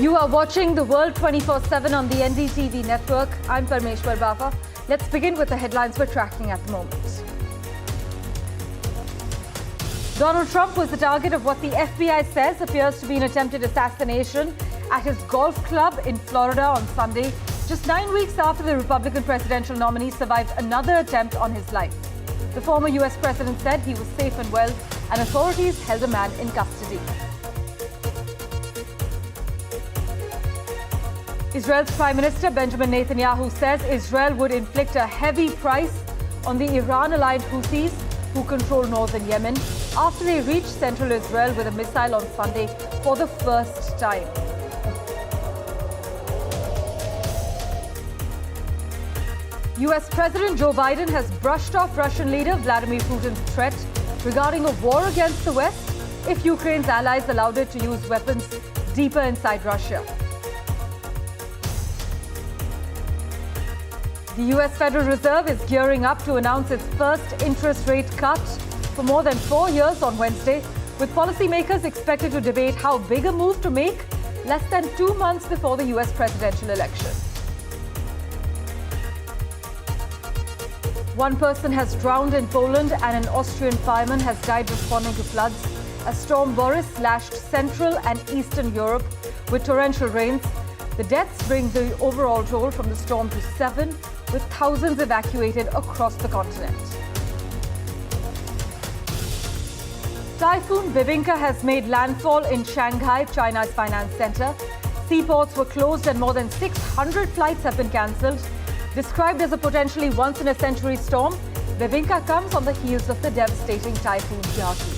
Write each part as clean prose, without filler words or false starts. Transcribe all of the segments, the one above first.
You are watching The World 24/7 on the NDTV network. I'm Parmeshwar Bawa. Let's begin with the headlines we're tracking at the moment. Donald Trump was the target of what the FBI says appears to be an attempted assassination at his golf club in Florida on Sunday, just 9 weeks after the Republican presidential nominee survived another attempt on his life. The former US president said he was safe and well, and authorities held a man in custody. Israel's Prime Minister Benjamin Netanyahu says Israel would inflict a heavy price on the Iran-aligned Houthis who control northern Yemen after they reached central Israel with a missile on Sunday for the first time. US President Joe Biden has brushed off Russian leader Vladimir Putin's threat regarding a war against the West if Ukraine's allies allowed it to use weapons deeper inside Russia. The US Federal Reserve is gearing up to announce its first interest rate cut for more than 4 years on Wednesday, with policymakers expected to debate how big a move to make less than 2 months before the US presidential election. One person has drowned in Poland and an Austrian fireman has died responding to floods as Storm Boris lashed Central and Eastern Europe with torrential rains. The deaths bring the overall toll from the storm to 7, with thousands evacuated across the continent. Typhoon Bibinka has made landfall in Shanghai, China's finance center. Seaports were closed and more than 600 flights have been cancelled. Described as a potentially once-in-a-century storm, Bibinka comes on the heels of the devastating Typhoon Yaki.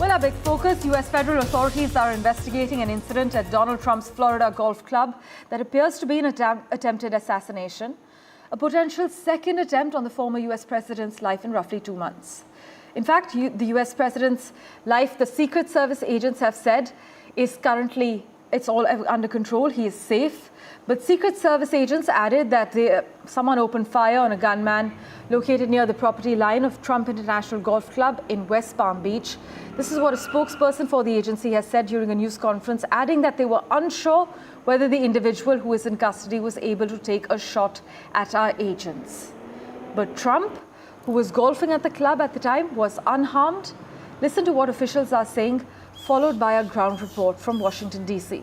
Well, our big focus, US federal authorities are investigating an incident at Donald Trump's Florida golf club that appears to be an attempted assassination, a potential second attempt on the former US president's life in roughly 2 months. In fact, the US president's life, the Secret Service agents have said, is currently, it's all under control, he is safe. But Secret Service agents added that someone opened fire on a gunman located near the property line of Trump International Golf Club in West Palm Beach. This is what a spokesperson for the agency has said during a news conference, adding that they were unsure whether the individual who is in custody was able to take a shot at our agents. But Trump, who was golfing at the club at the time, was unharmed. Listen to what officials are saying, followed by a ground report from Washington, D.C.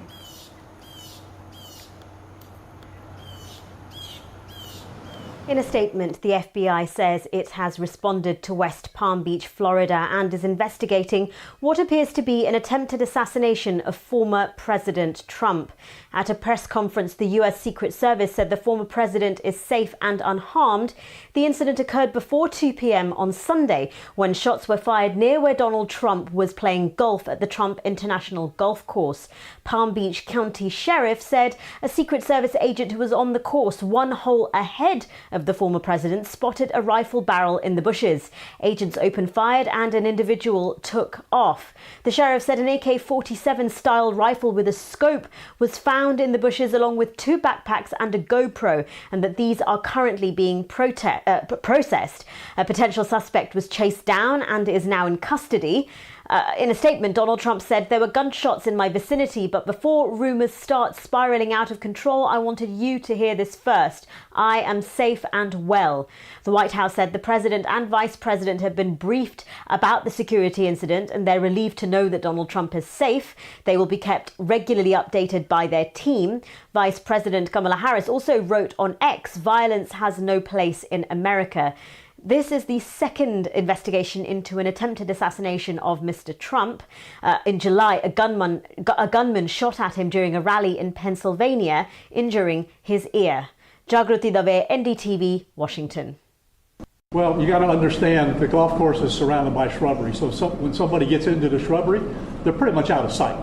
In a statement, the FBI says it has responded to West Palm Beach, Florida, and is investigating what appears to be an attempted assassination of former President Trump. At a press conference, the US Secret Service said the former president is safe and unharmed. The incident occurred before 2 p.m. on Sunday when shots were fired near where Donald Trump was playing golf at the Trump International Golf Course. Palm Beach County Sheriff said a Secret Service agent who was on the course 1 hole ahead of the former president spotted a rifle barrel in the bushes. Agents opened fire and an individual took off. The sheriff said an AK-47 style rifle with a scope was found in the bushes along with 2 backpacks and a GoPro, and that these are currently being processed. A potential suspect was chased down and is now in custody. In a statement, Donald Trump said there were gunshots in my vicinity, but before rumours start spiralling out of control, I wanted you to hear this first. I am safe and well. The White House said the president and vice president have been briefed about the security incident and they're relieved to know that Donald Trump is safe. They will be kept regularly updated by their team. Vice President Kamala Harris also wrote on X, "Violence has no place in America." This is the second investigation into an attempted assassination of Mr. Trump. In July, a gunman shot at him during a rally in Pennsylvania, injuring his ear. Jagruti Dave, NDTV, Washington. Well, you got to understand the golf course is surrounded by shrubbery. So when somebody gets into the shrubbery, they're pretty much out of sight.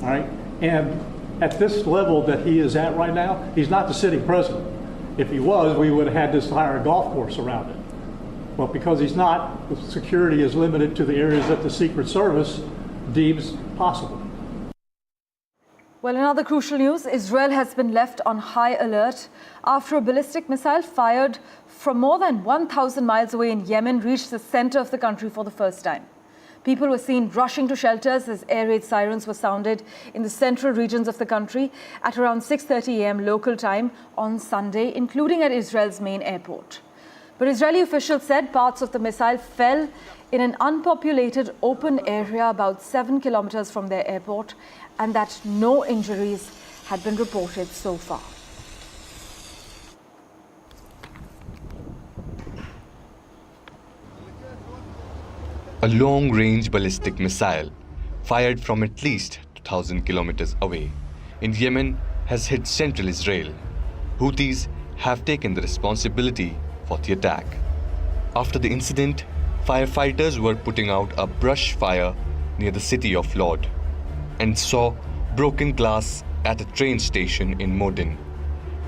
All right. And at this level that he is at right now, he's not the sitting president. If he was, we would have had this entire golf course around it. Well, because he's not, the security is limited to the areas that the Secret Service deems possible. Well, in other crucial news, Israel has been left on high alert after a ballistic missile fired from more than 1,000 miles away in Yemen reached the center of the country for the first time. People were seen rushing to shelters as air raid sirens were sounded in the central regions of the country at around 6:30 a.m. local time on Sunday, including at Israel's main airport. But Israeli officials said parts of the missile fell in an unpopulated open area about 7 kilometers from their airport, and that no injuries had been reported so far. A long-range ballistic missile, fired from at least 2,000 kilometers away, in Yemen has hit central Israel. Houthis have taken the responsibility for the attack. After the incident, firefighters were putting out a brush fire near the city of Lod and saw broken glass at a train station in Modin.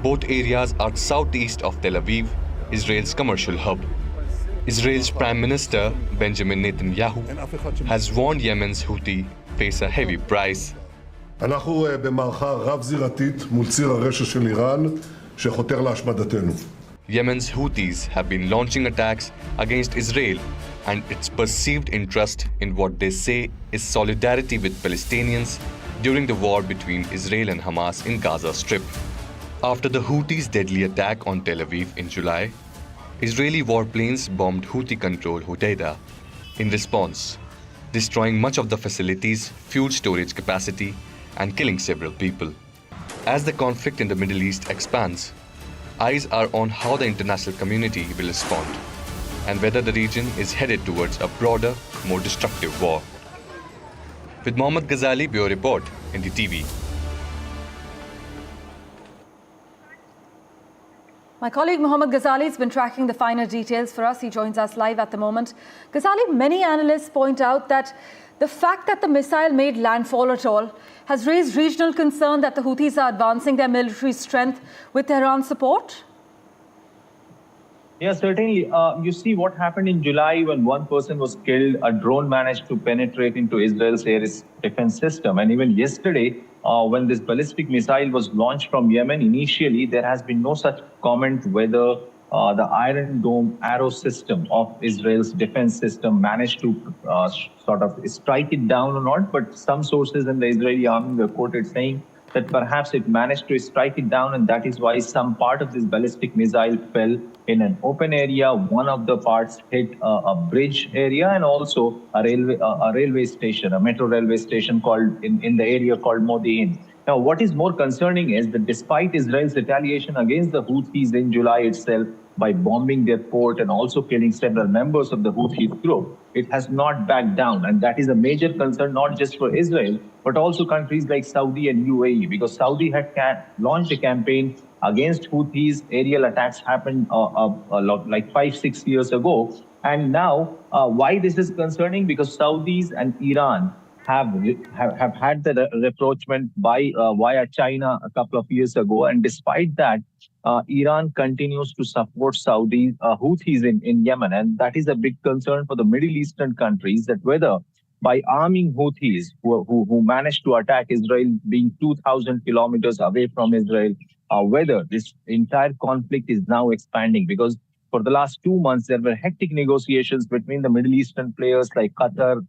Both areas are southeast of Tel Aviv, Israel's commercial hub. Israel's Prime Minister Benjamin Netanyahu has warned Yemen's Houthi face a heavy price. אנחנו במערכה רב-זירתית מול ציר הרשע של איראן שחותר להשמדתנו. Yemen's Houthis have been launching attacks against Israel and its perceived interest in what they say is solidarity with Palestinians during the war between Israel and Hamas in Gaza Strip. After the Houthis' deadly attack on Tel Aviv in July, Israeli warplanes bombed Houthi-controlled Hodeidah in response, destroying much of the facility's fuel storage capacity and killing several people. As the conflict in the Middle East expands, eyes are on how the international community will respond and whether the region is headed towards a broader, more destructive war. With Mohammad Ghazali, Bureau Report, NDTV. My colleague Mohammad Ghazali has been tracking the finer details for us. He joins us live at the moment. Ghazali, many analysts point out that the fact that the missile made landfall at all has raised regional concern that the Houthis are advancing their military strength with Tehran's support. Yeah, certainly. You see what happened in July when one person was killed, a drone managed to penetrate into Israel's air defense system. And even yesterday, when this ballistic missile was launched from Yemen, initially there has been no such comment whether the Iron Dome arrow system of Israel's defense system managed to sort of strike it down or not. But some sources in the Israeli army were quoted saying that perhaps it managed to strike it down, and that is why some part of this ballistic missile fell in an open area. One of the parts hit a bridge area and also a railway station, a metro railway station called in the area called Modi'in. Now, what is more concerning is that despite Israel's retaliation against the Houthis in July itself by bombing their port and also killing several members of the Houthi group, it has not backed down. And that is a major concern, not just for Israel, but also countries like Saudi and UAE, because Saudi had launched a campaign against Houthis. Aerial attacks happened like 5-6 years ago. And now, why this is concerning? Because Saudis and Iran have had the rapprochement via China a couple of years ago. And despite that, Iran continues to support Saudi Houthis in Yemen. And that is a big concern for the Middle Eastern countries, that whether by arming Houthis who managed to attack Israel, being 2,000 kilometers away from Israel, whether this entire conflict is now expanding. Because for the last 2 months, there were hectic negotiations between the Middle Eastern players like Qatar,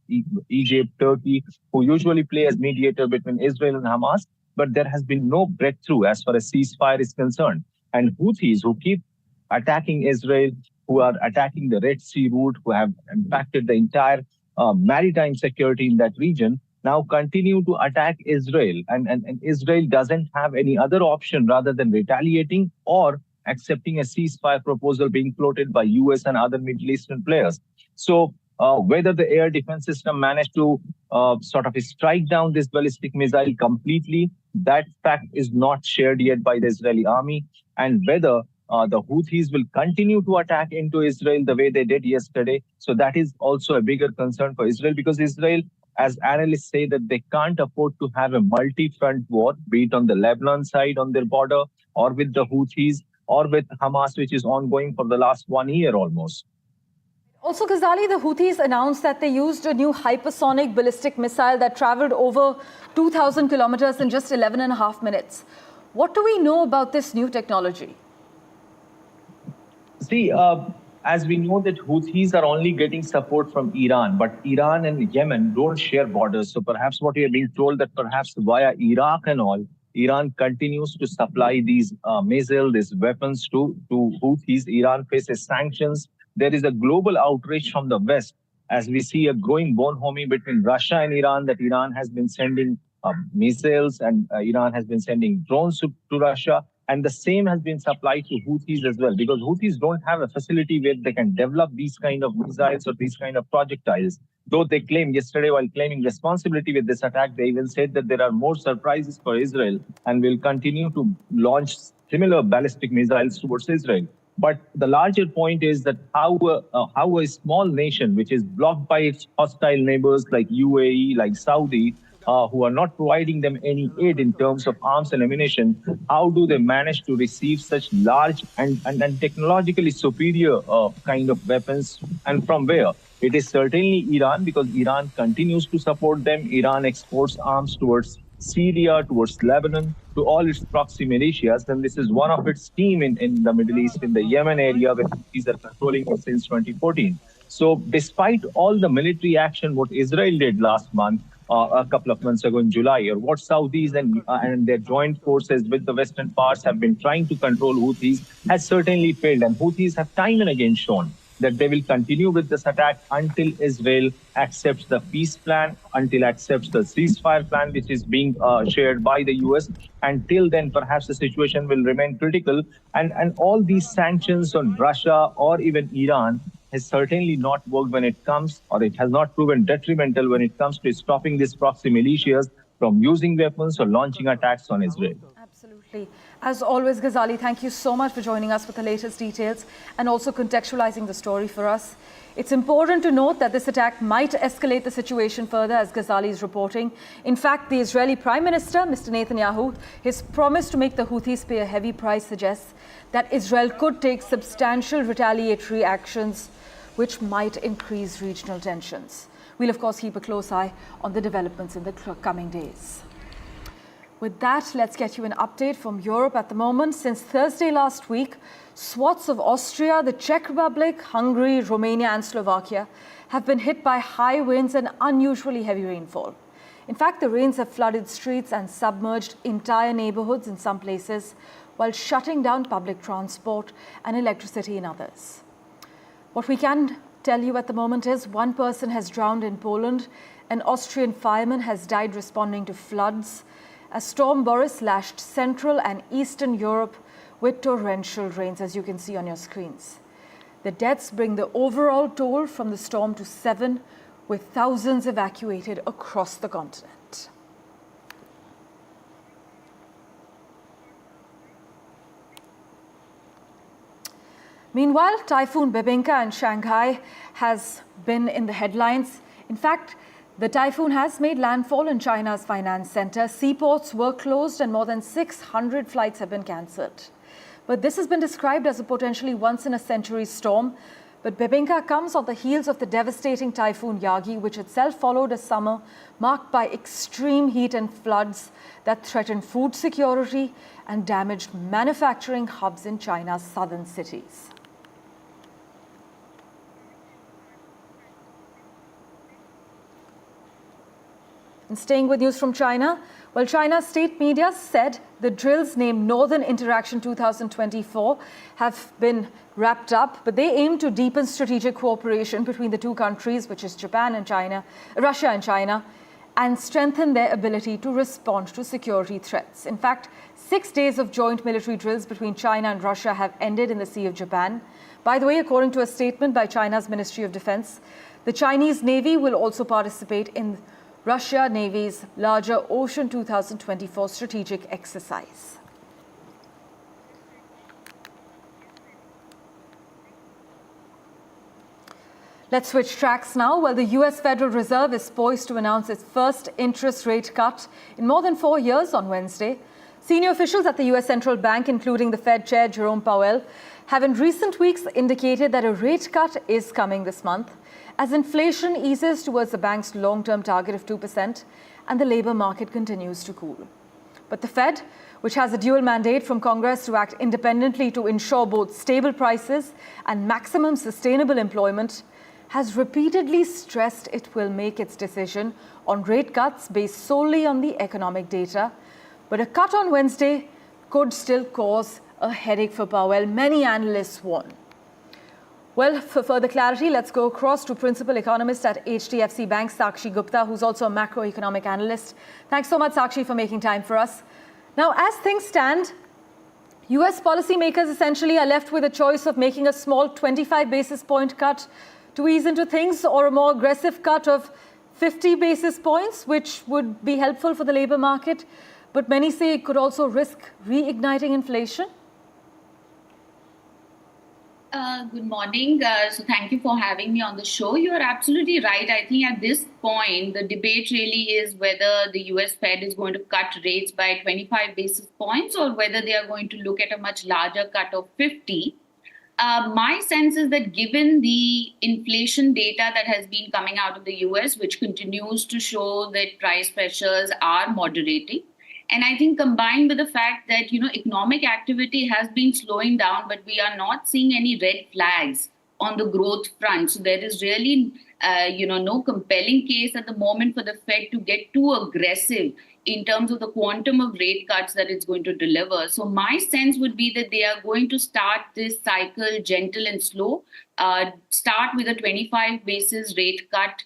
Egypt, Turkey, who usually play as mediator between Israel and Hamas. But there has been no breakthrough as far as ceasefire is concerned. And Houthis who keep attacking Israel, who are attacking the Red Sea route, who have impacted the entire maritime security in that region, now continue to attack Israel. And Israel doesn't have any other option rather than retaliating or accepting a ceasefire proposal being floated by US and other Middle Eastern players. So whether the air defense system managed to sort of strike down this ballistic missile completely, that fact is not shared yet by the Israeli army. And whether the Houthis will continue to attack into Israel the way they did yesterday. So that is also a bigger concern for Israel, because Israel, as analysts say, that they can't afford to have a multi-front war, be it on the Lebanon side on their border, or with the Houthis, or with Hamas, which is ongoing for the last 1 year almost. Also, Ghazali, the Houthis announced that they used a new hypersonic ballistic missile that traveled over 2,000 kilometers in just 11 and a half minutes. What do we know about this new technology? See, as we know that Houthis are only getting support from Iran, but Iran and Yemen don't share borders. So perhaps what we are being told that perhaps via Iraq and all, Iran continues to supply these missiles, these weapons to Houthis. Iran faces sanctions. There is a global outrage from the West as we see a growing bonhomie between Russia and Iran, that Iran has been sending missiles and Iran has been sending drones to Russia. And the same has been supplied to Houthis as well, because Houthis don't have a facility where they can develop these kind of missiles or these kind of projectiles. Though they claim yesterday, while claiming responsibility with this attack, they even said that there are more surprises for Israel and will continue to launch similar ballistic missiles towards Israel. But the larger point is that how a small nation, which is blocked by its hostile neighbors like UAE, like Saudi, who are not providing them any aid in terms of arms and ammunition, how do they manage to receive such large and technologically superior kind of weapons, and from where? It is certainly Iran, because Iran continues to support them. Iran exports arms towards Syria, towards Lebanon, to all its proxy militias, and this is one of its team in the Middle East, in the Yemen area, where these are controlling it since 2014. So despite all the military action, what Israel did last month, a couple of months ago in July, or what Saudis and their joint forces with the Western powers have been trying to control Houthis, has certainly failed. And Houthis have time and again shown that they will continue with this attack until Israel accepts the peace plan, until accepts the ceasefire plan, which is being shared by the US. Until then, perhaps the situation will remain critical. And all these sanctions on Russia or even Iran has certainly not worked when it comes, or it has not proven detrimental when it comes to stopping these proxy militias from using weapons or launching attacks on Israel. Absolutely. As always, Ghazali, thank you so much for joining us with the latest details and also contextualizing the story for us. It's important to note that this attack might escalate the situation further, as Ghazali is reporting. In fact, the Israeli Prime Minister, Mr. Netanyahu, his promise to make the Houthis pay a heavy price suggests that Israel could take substantial retaliatory actions which might increase regional tensions. We'll, of course, keep a close eye on the developments in the coming days. With that, let's get you an update from Europe at the moment. Since Thursday last week, swaths of Austria, the Czech Republic, Hungary, Romania and Slovakia have been hit by high winds and unusually heavy rainfall. In fact, the rains have flooded streets and submerged entire neighborhoods in some places, while shutting down public transport and electricity in others. What we can tell you at the moment is one person has drowned in Poland, an Austrian fireman has died responding to floods, as Storm Boris lashed Central and Eastern Europe with torrential rains, as you can see on your screens. The deaths bring the overall toll from the storm to 7, with thousands evacuated across the continent. Meanwhile, Typhoon Bebinka in Shanghai has been in the headlines. In fact, the typhoon has made landfall in China's finance center. Seaports were closed and more than 600 flights have been cancelled. But this has been described as a potentially once-in-a-century storm. But Bebinka comes on the heels of the devastating typhoon Yagi, which itself followed a summer marked by extreme heat and floods that threatened food security and damaged manufacturing hubs in China's southern cities. And staying with news from China, well, China's state media said the drills named Northern Interaction 2024 have been wrapped up, but they aim to deepen strategic cooperation between the two countries, which is Japan and China, Russia and China, and strengthen their ability to respond to security threats. In fact, 6 days of joint military drills between China and Russia have ended in the Sea of Japan. By the way, according to a statement by China's Ministry of Defense, the Chinese Navy will also participate in Russia Navy's larger Ocean 2024 strategic exercise. Let's switch tracks now. Well, the US Federal Reserve is poised to announce its first interest rate cut in more than 4 years on Wednesday. Senior officials at the US Central Bank, including the Fed Chair Jerome Powell, have in recent weeks indicated that a rate cut is coming this month as inflation eases towards the bank's long-term target of 2% and the labor market continues to cool. But the Fed, which has a dual mandate from Congress to act independently to ensure both stable prices and maximum sustainable employment, has repeatedly stressed it will make its decision on rate cuts based solely on the economic data. But a cut on Wednesday could still cause a headache for Powell, many analysts warn. Well, for further clarity, let's go across to principal economist at HDFC Bank, Sakshi Gupta, who's also a macroeconomic analyst. Thanks so much, Sakshi, for making time for us. Now, as things stand, US policymakers essentially are left with a choice of making a small 25 basis point cut to ease into things or a more aggressive cut of 50 basis points, which would be helpful for the labor market. But many say it could also risk reigniting inflation. Good morning. So thank you for having me on the show. You are absolutely right. I think at this point, the debate really is whether the US Fed is going to cut rates by 25 basis points or whether they are going to look at a much larger cut of 50. My sense is that given the inflation data that has been coming out of the US, which continues to show that price pressures are moderating, and I think combined with the fact that, economic activity has been slowing down, but we are not seeing any red flags on the growth front. So there is really, no compelling case at the moment for the Fed to get too aggressive in terms of the quantum of rate cuts that it's going to deliver. So my sense would be that they are going to start this cycle gentle and slow, start with a 25 basis rate cut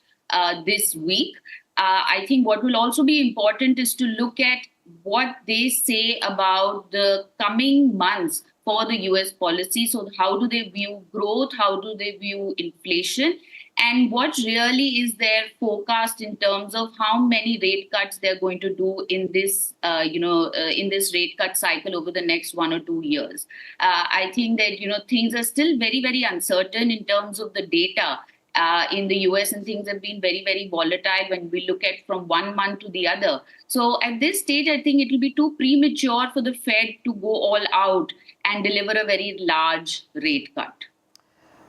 this week. I think what will also be important is to look at what they say about the coming months for the US policy. So how do they view growth? How do they view inflation? And what really is their forecast in terms of how many rate cuts they're going to do in this, in this rate cut cycle over the next 1 or 2 years. I think that, things are still very, very uncertain in terms of the data in the US, and things have been very, very volatile when we look at from one month to the other. So at this stage, I think it will be too premature for the Fed to go all out and deliver a very large rate cut.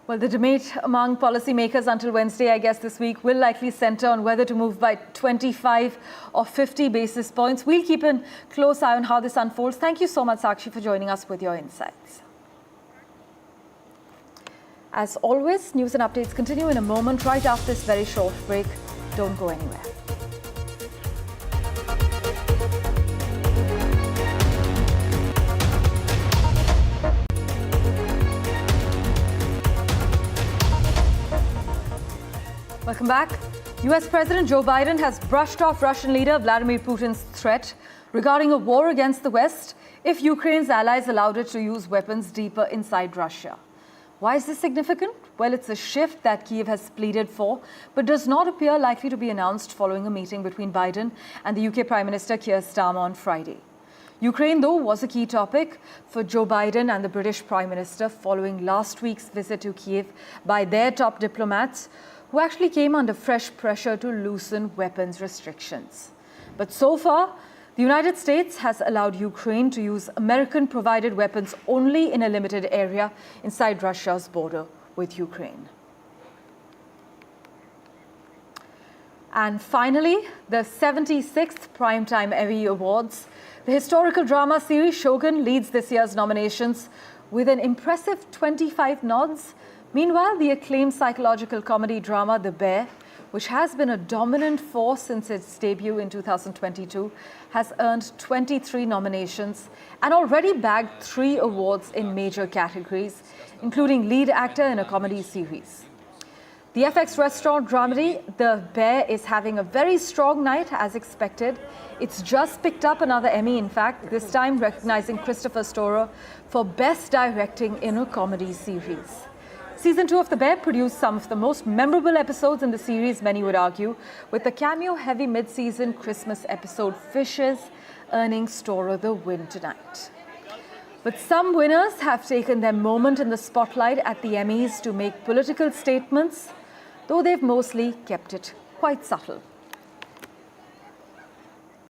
Well, the debate among policymakers until Wednesday, I guess, this week will likely center on whether to move by 25 or 50 basis points. We'll keep a close eye on how this unfolds. Thank you so much, Sakshi, for joining us with your insights. As always, news and updates continue in a moment right after this very short break. Don't go anywhere. Welcome back. US President Joe Biden has brushed off Russian leader Vladimir Putin's threat regarding a war against the West if Ukraine's allies allowed it to use weapons deeper inside Russia. Why is this significant? Well, it's a shift that Kyiv has pleaded for, but does not appear likely to be announced following a meeting between Biden and the UK Prime Minister Keir Starmer on Friday. Ukraine, though, was a key topic for Joe Biden and the British Prime Minister following last week's visit to Kyiv by their top diplomats, who actually came under fresh pressure to loosen weapons restrictions. But so far, the United States has allowed Ukraine to use American-provided weapons only in a limited area inside Russia's border with Ukraine. And finally, the 76th Primetime Emmy Awards. The historical drama series Shogun leads this year's nominations with an impressive 25 nods. Meanwhile, the acclaimed psychological comedy drama The Bear, which has been a dominant force since its debut in 2022, has earned 23 nominations and already bagged 3 awards in major categories, including lead actor in a comedy series. The FX restaurant dramedy The Bear is having a very strong night as expected. It's just picked up another Emmy, in fact, this time recognizing Christopher Storer for Best Directing in a Comedy Series. Season 2 of The Bear produced some of the most memorable episodes in the series, many would argue, with the cameo-heavy mid-season Christmas episode Fishes earning Storer the win tonight. But some winners have taken their moment in the spotlight at the Emmys to make political statements, though they've mostly kept it quite subtle.